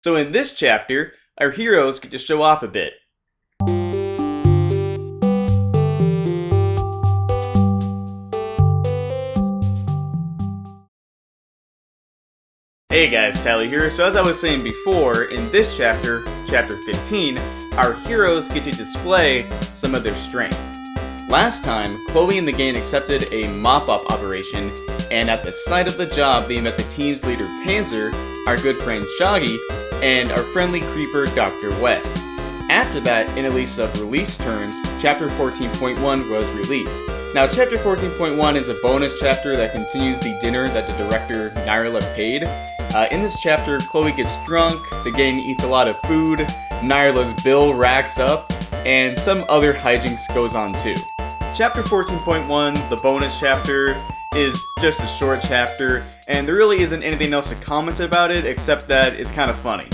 So in this chapter, our heroes get to show off a bit. Hey guys, Tally here. So as I was saying before, in this chapter, chapter 15, our heroes get to display some of their strength. Last time, Chloe and the gang accepted a mop-up operation, and at the site of the job they met the team's leader Panzer, our good friend Shaggy, and our friendly creeper Dr. West. After that, in a list of release terms, chapter 14.1 was released. Now chapter 14.1 is a bonus chapter that continues the dinner that the director Nyarla paid. In this chapter, Chloe gets drunk, the gang eats a lot of food, Nyarla's bill racks up, and some other hijinks goes on too. Chapter 14.1, the bonus chapter, is just a short chapter, and there really isn't anything else to comment about it except that it's kind of funny.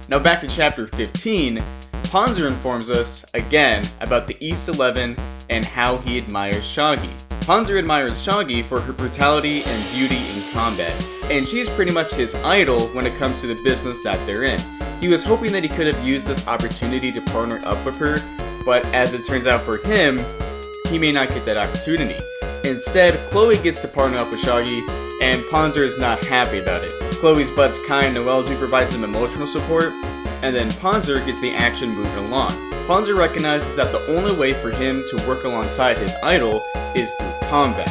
Now back to chapter 15, Panzer informs us, again, about the East 11 and how he admires Shaggy. Panzer admires Shaggy for her brutality and beauty in combat, and she's pretty much his idol when it comes to the business that they're in. He was hoping that he could have used this opportunity to partner up with her, but as it turns out for him, he may not get that opportunity. Instead, Chloe gets to partner up with Shaggy, and Panzer is not happy about it. Chloe's bud's Kai and Noelji provides him emotional support, and then Panzer gets the action moving along. Panzer recognizes that the only way for him to work alongside his idol is through combat,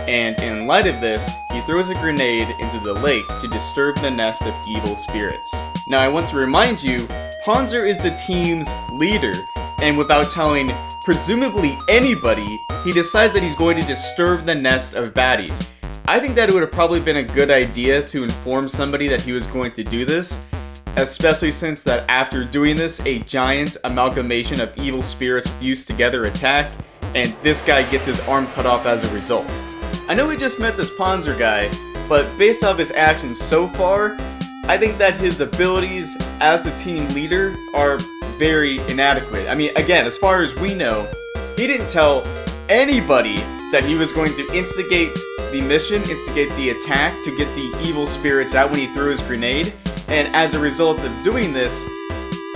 and in light of this, he throws a grenade into the lake to disturb the nest of evil spirits. Now I want to remind you, Panzer is the team's leader, and without telling presumably anybody, he decides that he's going to disturb the nest of baddies. I think that it would have probably been a good idea to inform somebody that he was going to do this, especially since that after doing this, a giant amalgamation of evil spirits fused together attack, and this guy gets his arm cut off as a result. I know we just met this Panzer guy, but based off his actions so far, I think that his abilities as the team leader are very inadequate. I mean, again, as far as we know, he didn't tell anybody that he was going to instigate the mission, instigate the attack to get the evil spirits out when he threw his grenade, and as a result of doing this,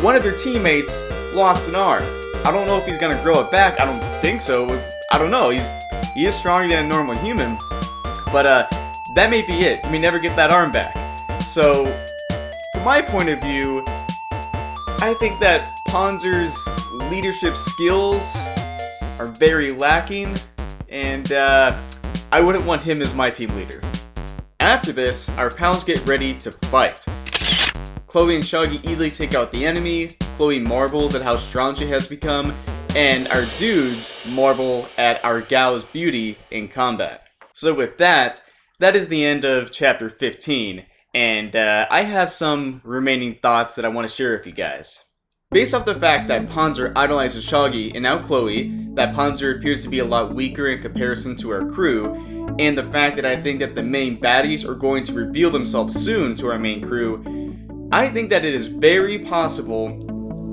one of their teammates lost an arm. I don't know if he's gonna grow it back, I don't think so. I don't know, he is stronger than a normal human, but that may be it. He may never get that arm back. So, from my point of view, I think that Panzer's leadership skills are very lacking, and I wouldn't want him as my team leader. After this, our pals get ready to fight. Chloe and Shaggy easily take out the enemy, Chloe marvels at how strong she has become, and our dudes marvel at our gal's beauty in combat. So with that, that is the end of chapter 15. And I have some remaining thoughts that I want to share with you guys. Based off the fact that Panzer idolizes Shaggy and now Chloe, that Panzer appears to be a lot weaker in comparison to our crew, and the fact that I think that the main baddies are going to reveal themselves soon to our main crew, I think that it is very possible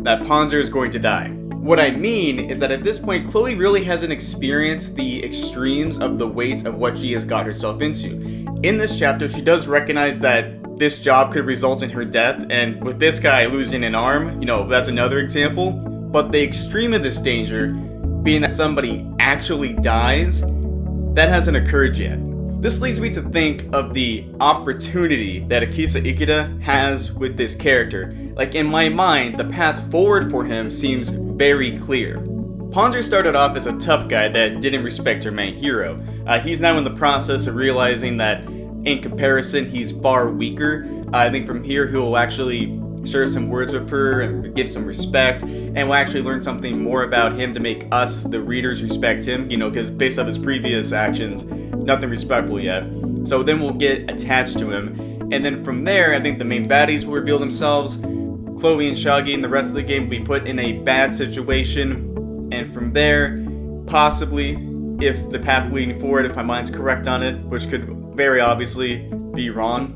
that Panzer is going to die. What I mean is that at this point, Chloe really hasn't experienced the extremes of the weight of what she has got herself into. In this chapter, she does recognize that this job could result in her death, and with this guy losing an arm, that's another example. But the extreme of this danger, being that somebody actually dies, that hasn't occurred yet. This leads me to think of the opportunity that Akisa Ikeda has with this character. Like, in my mind, the path forward for him seems very clear. Panzer started off as a tough guy that didn't respect her main hero. He's now in the process of realizing that, in comparison, he's far weaker. I think from here he'll actually share some words with her and give some respect, and we'll actually learn something more about him to make us, the readers, respect him, because based off his previous actions, nothing respectful yet. So then we'll get attached to him, and then from there, I think the main baddies will reveal themselves. Chloe and Shaggy and the rest of the game will be put in a bad situation, and from there, possibly, if the path leading forward, if my mind's correct on it, which could very obviously be wrong,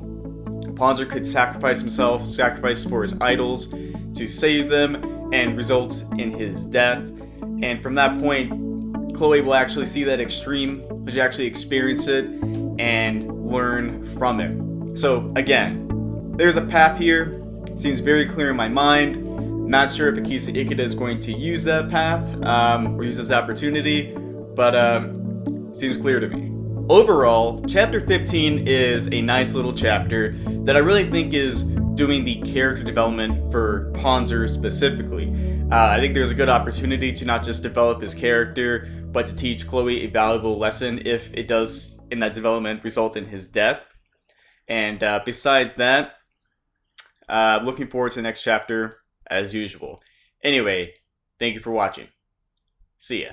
Panzer could sacrifice himself, sacrifice for his idols to save them, and result in his death. And from that point, Chloe will actually see that extreme, which actually experience it, and learn from it. So again, there's a path here. seems very clear in my mind. Not sure if Akisa Ikeda is going to use that path or use this opportunity, but seems clear to me. Overall, Chapter 15 is a nice little chapter that I really think is doing the character development for Panzer specifically. I think there's a good opportunity to not just develop his character, but to teach Chloe a valuable lesson if it does, in that development, result in his death. And besides that, looking forward to the next chapter as usual. Anyway, thank you for watching. See ya.